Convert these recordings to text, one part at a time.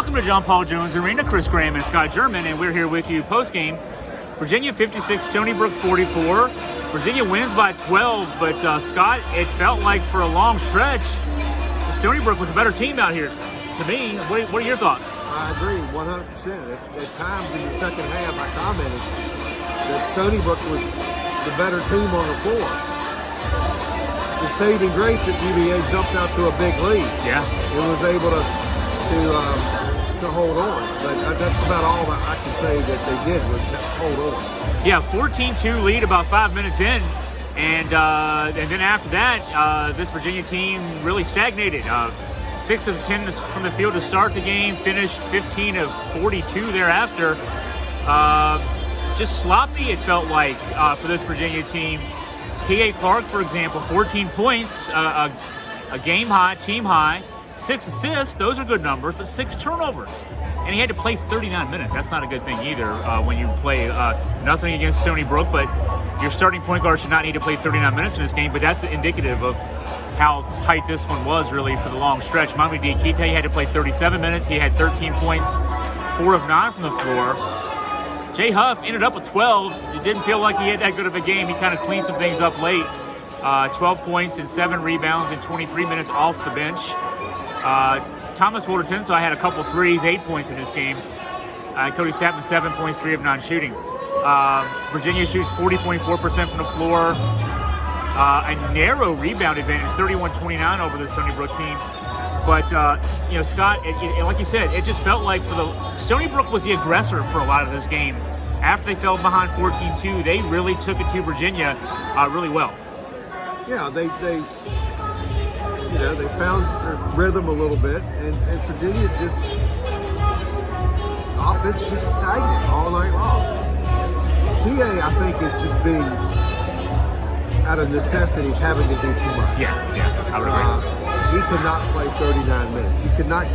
Welcome to John Paul Jones Arena. Chris Graham and Scott German, and we're here with you post-game. Virginia 56, Stony Brook 44. Virginia wins by 12, but Scott, it felt like for a long stretch, Stony Brook was a better team out here. To me, what are your thoughts? I agree 100%. At times in the second half, I commented that Stony Brook was the better team on the floor. The saving grace that UVA jumped out to a big lead. Yeah. And was able to hold on. But that's about all that I can say that they did was hold on. Yeah, 14-2 lead about 5 minutes in. And then after that, this Virginia team really stagnated. 6 of 10 from the field to start the game, finished 15 of 42 thereafter. Just sloppy, it felt like, for this Virginia team. K.A. Clark, for example, 14 points, a game high, team high, 6 assists. Those are good numbers, but 6 turnovers. And he had to play 39 minutes. That's not a good thing either when you play nothing against Stony Brook, but your starting point guard should not need to play 39 minutes in this game, but that's indicative of how tight this one was really for the long stretch. Mamadi Diakite had to play 37 minutes. He had 13 points, 4 of 9 from the floor. Jay Huff ended up with 12. It didn't feel like he had that good of a game. He kind of cleaned some things up late. 12 points and 7 rebounds in 23 minutes off the bench. Thomas Wolderton, I had a couple threes, 8 points in this game. Cody Sapman, 7 points, 3 of 9 shooting. Virginia shoots 40.4% from the floor. A narrow rebound advantage, 31-29 over the Stony Brook team. But, Scott, like you said, it just felt like Stony Brook was the aggressor for a lot of this game. After they fell behind 14-2, they really took it to Virginia really well. Yeah, they found their rhythm a little bit, and Virginia offense just stagnant all night long. K.A., I think, is just being, out of necessity, he's having to do too much. Yeah, I would agree. He could not play 39 minutes. You could not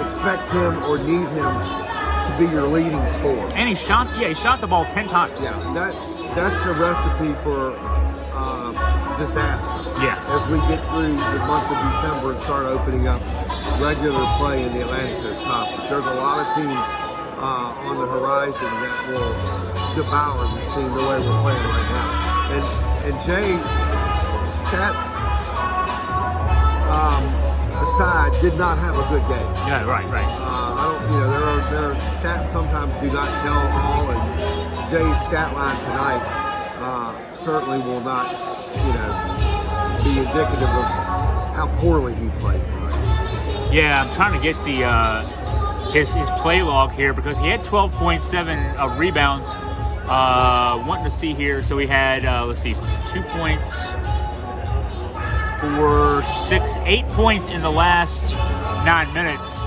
expect him or need him to be your leading scorer. And he shot the ball 10 times. Yeah, that's a recipe for disaster. Yeah. As we get through the month of December and start opening up regular play in the Atlantic Coast Conference. There's a lot of teams on the horizon that will devour this team the way we're playing right now. And Jay, stats aside, did not have a good game. Yeah, right. There are stats sometimes do not tell all, and Jay's stat line tonight certainly will not, be indicative of how poorly he played tonight. Yeah, I'm trying to get the his play log here because he had 12.7 of rebounds. Wanting to see here, so he had 2 points, 4, 6, 8 points in the last 9 minutes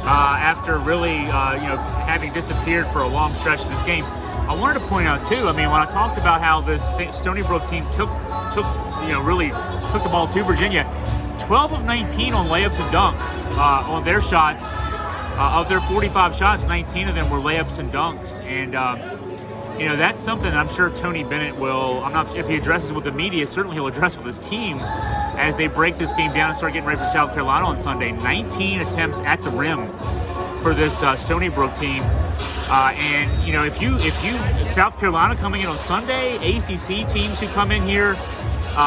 after really having disappeared for a long stretch in this game. I wanted to point out too, when I talked about how this Stony Brook team really took the ball to Virginia, 12 of 19 on layups and dunks on their shots. Of their 45 shots, 19 of them were layups and dunks, and that's something I'm sure Tony Bennett will. I'm not if he addresses with the media. Certainly he'll address with his team as they break this game down and start getting ready for South Carolina on Sunday. 19 attempts at the rim for this Stony Brook team, and if South Carolina coming in on Sunday, ACC teams who come in here,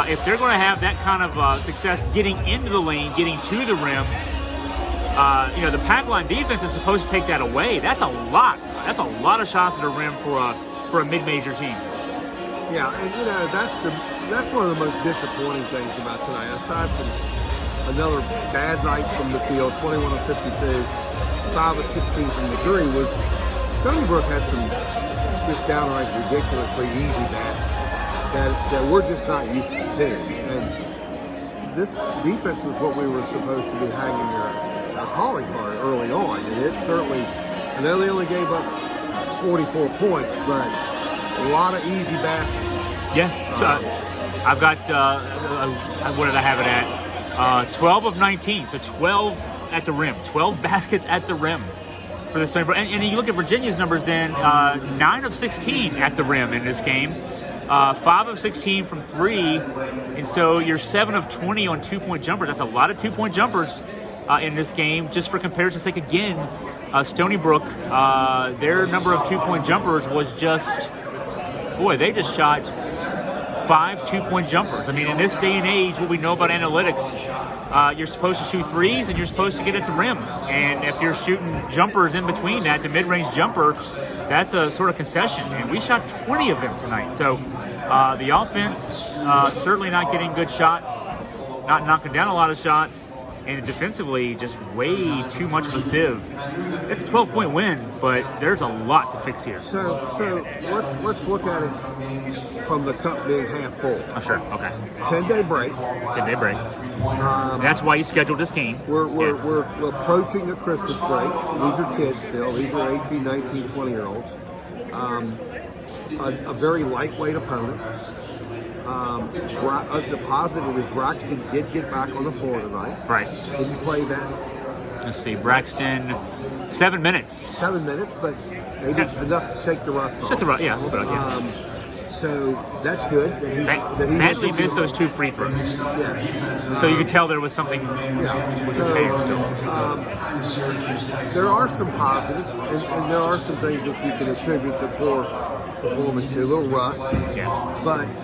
if they're going to have that kind of success getting into the lane, getting to the rim. The pack line defense is supposed to take that away. That's a lot. That's a lot of shots at the rim for a mid-major team. Yeah, and that's one of the most disappointing things about tonight. Aside from another bad night from the field, 21 of 52, 5 of 16 from the three, was Stony Brook had some just downright ridiculously easy baskets that we're just not used to seeing. And this defense was what we were supposed to be hanging our calling card early on, and it certainly, I know they only gave up 44 points, but a lot of easy baskets. Yeah, I've got, what did I have it at? 12 of 19, so 12 at the rim, 12 baskets at the rim for the Stony Brook. And you look at Virginia's numbers then, 9 of 16 at the rim in this game. 5 of 16 from 3, and so you're 7 of 20 on 2-point jumpers. That's a lot of 2-point jumpers. in this game. Just for comparison's sake, again, Stony Brook, their number of 2-point jumpers was just, they just shot 5 2-point jumpers. I mean, in this day and age, what we know about analytics, you're supposed to shoot threes and you're supposed to get at the rim. And if you're shooting jumpers in between that, the mid-range jumper, that's a sort of concession. And we shot 20 of them tonight. So the offense certainly not getting good shots, not knocking down a lot of shots. And defensively, just way too much of a sieve. It's a 12-point win, but there's a lot to fix here. So let's look at it from the cup being half full. Oh, sure. Okay. 10-day break. 10-day break. That's why you scheduled this game. We're approaching a Christmas break. These are kids still. These are 18, 19, 20-year-olds. A very lightweight opponent. The positive is Braxton did get back on the floor tonight. Right. Didn't play that. Let's see, Braxton, 7 minutes. 7 minutes, but maybe enough to shake the rust off. Shake the rust, yeah, a little bit. Yeah. So that's good. That he Badly missed those 2 free throws. Yes. So you could tell there was something with his hand still. There are some positives, and there are some things that you can attribute to poor performance to, a little rust. Yeah. But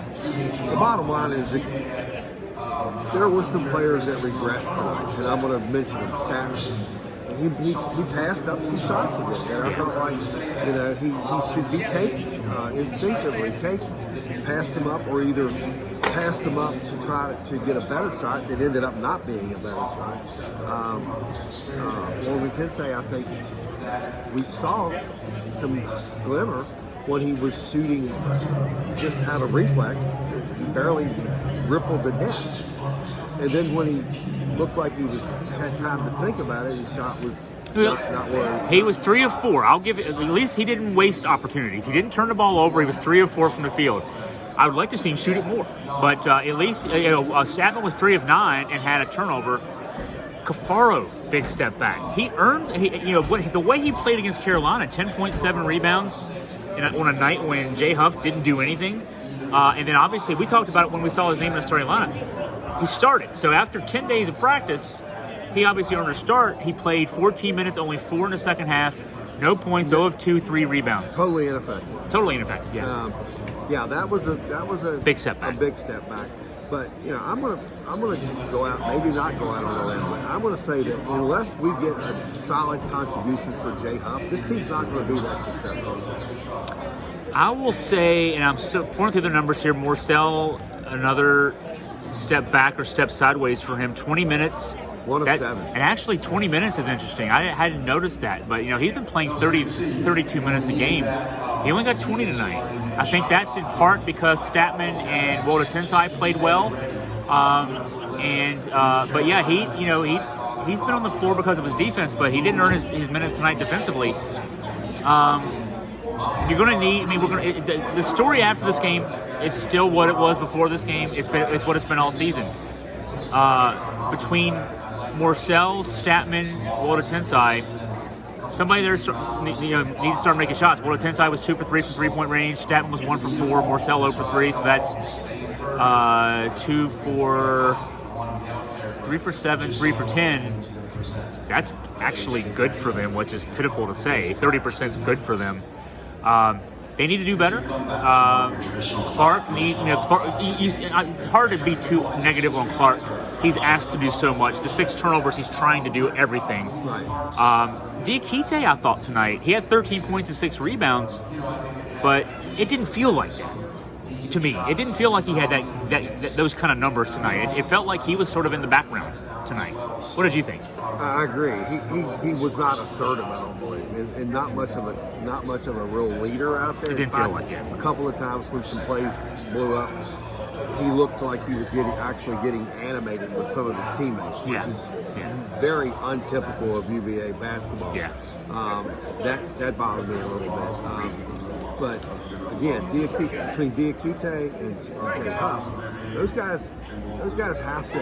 the bottom line is that there were some players that regressed tonight, and I'm going to mention them. Statman. He passed up some shots again that I felt like he should be taking, instinctively taking. Passed him up, or either passed him up to try to get a better shot that ended up not being a better shot. Morgan Tensei, I think we saw some glimmer when he was shooting just out of reflex. He barely rippled the net. And then when he looked like he had time to think about it, his shot was not where he was 3 of 4. I'll give it, at least he didn't waste opportunities. He didn't turn the ball over. He was 3 of 4 from the field. I would like to see him shoot it more. But at least Statman was 3 of 9 and had a turnover. Cafaro, big step back. He earned, the way he played against Carolina, 10.7 rebounds on a night when Jay Huff didn't do anything. And then obviously we talked about it when we saw his name in the starting lineup. He started. So after 10 days of practice, he obviously earned a start. He played 14 minutes, only 4 in the second half. No points, 0 of 2, 3 rebounds. Totally ineffective. Totally ineffective, yeah. That was a big step back. A big step back. But I'm gonna just go out, maybe not go out on a limb, but I'm gonna say that unless we get a solid contribution for Jay Huff, this team's not gonna be that successful. I will say, and I'm still pouring through the numbers here, Morcell, another step back or step sideways for him. 20 minutes. 1 of 7. And actually 20 minutes is interesting. I hadn't noticed that. But, he's been playing 32 minutes a game. He only got 20 tonight. I think that's in part because Statman and Walter Tensai played well. But yeah, he's been on the floor because of his defense, but he didn't earn his minutes tonight defensively. You're going to need. The story after this game is still what it was before this game. It's what it's been all season. Between Morcell, Statman, Walter Tensai, somebody there needs to start making shots. Walter Tensai was 2 for 3 from 3-point range. Statman was 1 for 4. Morcell 0 for 3. So that's 3 for 7, 3 for 10. That's actually good for them, which is pitiful to say. 30% is good for them. They need to do better. Clark it's hard to be too negative on Clark. He's asked to do so much. The 6 turnovers, he's trying to do everything. Right. Diakite, I thought tonight, he had 13 points and 6 rebounds, but it didn't feel like that to me. It didn't feel like he had those kind of numbers tonight. It felt like he was sort of in the background tonight. What did you think? I agree. He was not assertive, I don't believe, and not much of a real leader out there. It didn't feel like it. A couple of times when some plays blew up, he looked like he was actually getting animated with some of his teammates, which is very untypical of UVA basketball. Yeah. That bothered me a little bit. But again, between Diakite and Jay Huff, those guys have to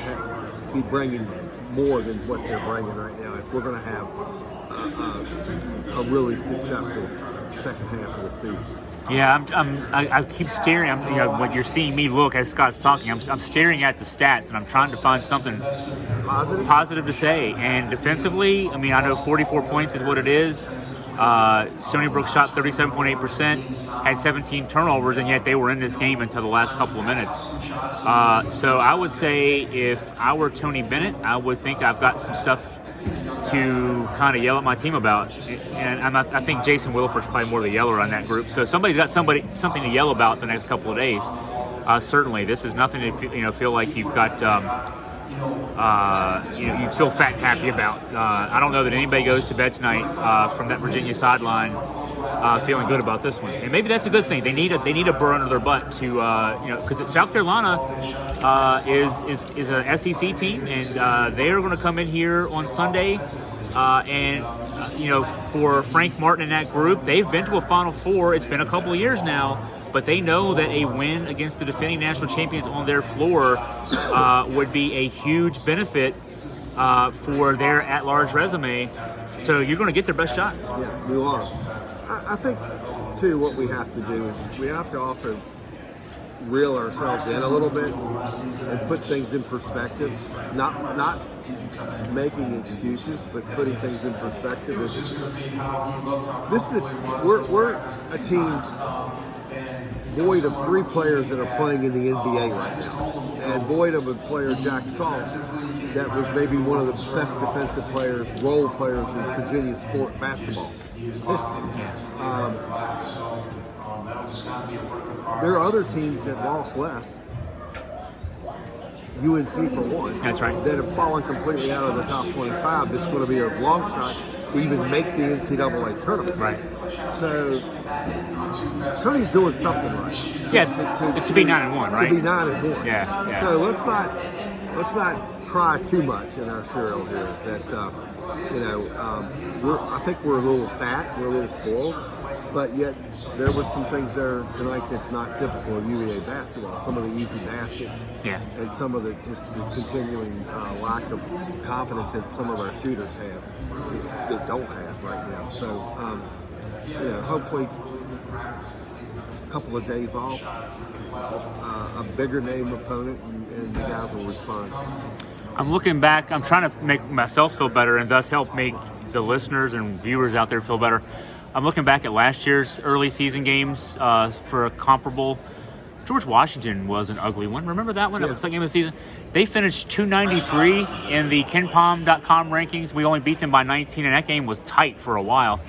be bringing more than what they're bringing right now if we're going to have a really successful second half of the season. Yeah, I keep staring. When you're seeing me look as Scott's talking, I'm staring at the stats and I'm trying to find something positive to say. And defensively, I mean, I know 44 points is what it is. Stony Brook shot 37.8%, had 17 turnovers, and yet they were in this game until the last couple of minutes. So I would say if I were Tony Bennett, I would think I've got some stuff to kind of yell at my team about, and I think Jason Williford's probably more the yeller on that group. So somebody's got something to yell about the next couple of days. Certainly, this is nothing to feel like you've got you feel fat and happy about. I don't know that anybody goes to bed tonight from that Virginia sideline feeling good about this one, and maybe that's a good thing. They need a burr under their butt to because South Carolina is an SEC team, and they are going to come in here on Sunday, and for Frank Martin and that group, they've been to a Final Four. It's been a couple of years now. But they know that a win against the defending national champions on their floor would be a huge benefit for their at-large resume. So you're going to get their best shot. Yeah, you are. I think, too, what we have to do is we have to also reel ourselves in a little bit and put things in perspective. Not making excuses, but putting things in perspective. We're a team void of three players that are playing in the NBA right now, and void of a player, Jack Salt, that was maybe one of the best defensive players, role players in Virginia sport basketball history. There are other teams that lost less, UNC for one. That's right. That have fallen completely out of the top 25. That's going to be a long shot to even make the NCAA tournament. Right. So Tony's doing something right. To be 9-1, right? To be 9-1. Yeah. So let's not cry too much in our cereal here. That I think we're a little fat, we're a little spoiled, but yet there were some things there tonight that's not typical of UVA basketball. Some of the easy baskets, and some of the continuing lack of confidence that some of our shooters have that don't have right now. So hopefully a couple of days off, a bigger name opponent, and the guys will respond. I'm looking back. I'm trying to make myself feel better and thus help make the listeners and viewers out there feel better. I'm looking back at last year's early season games for a comparable. George Washington was an ugly one. Remember that one? That was the second game of the season. They finished 293 in the KenPom.com rankings. We only beat them by 19, and that game was tight for a while.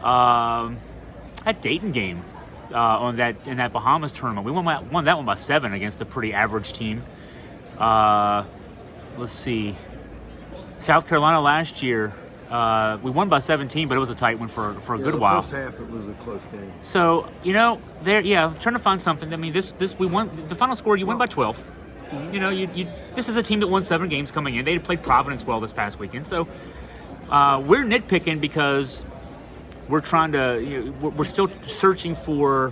That Dayton game in that Bahamas tournament, we won that one by 7 against a pretty average team. Let's see. South Carolina last year, we won by 17, but it was a tight one for a good while. The first half, it was a close game. So I'm trying to find something. I mean, this we won the final score. You win by 12. This is a team that won 7 games coming in. They played Providence well this past weekend. So we're nitpicking because we're trying to. We're still searching for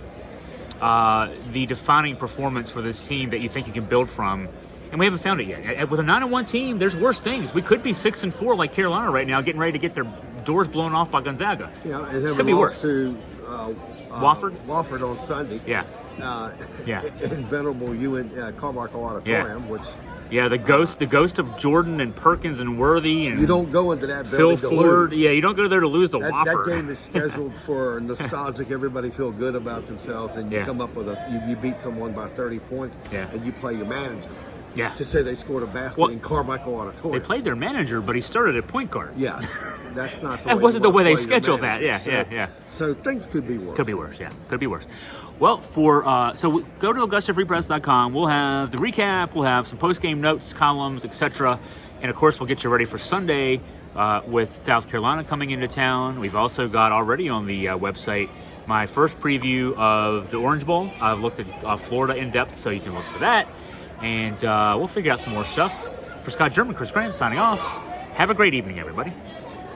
the defining performance for this team that you think you can build from. And we haven't found it yet. With a 9-1 team, there's worse things. We could be 6-4 like Carolina right now, getting ready to get their doors blown off by Gonzaga. Yeah, and having could be lost worse. To Wofford on Sunday. Yeah. In venerable Carmichael Auditorium, which. Yeah, the ghost of Jordan and Perkins and Worthy and you don't go into that Phil building Ford. to lose. Yeah, you don't go there to lose the Wofford. Wofford. That game is scheduled for nostalgic. Everybody feel good about themselves, and you come up with you beat someone by 30 points, and you play your manager. Yeah. To say they scored a basket in Carmichael Auditorium. They played their manager, but he started at point guard. Yeah. That's not the that way wasn't the way they play scheduled that. Yeah. So things could be worse. Could be worse, yeah. Could be worse. Well, so go to AugustaFreePress.com. We'll have the recap. We'll have some post-game notes, columns, etc. And, of course, we'll get you ready for Sunday with South Carolina coming into town. We've also got already on the website my first preview of the Orange Bowl. I've looked at Florida in depth, so you can look for that. And we'll figure out some more stuff. For Scott German, Chris Graham signing off. Have a great evening, everybody.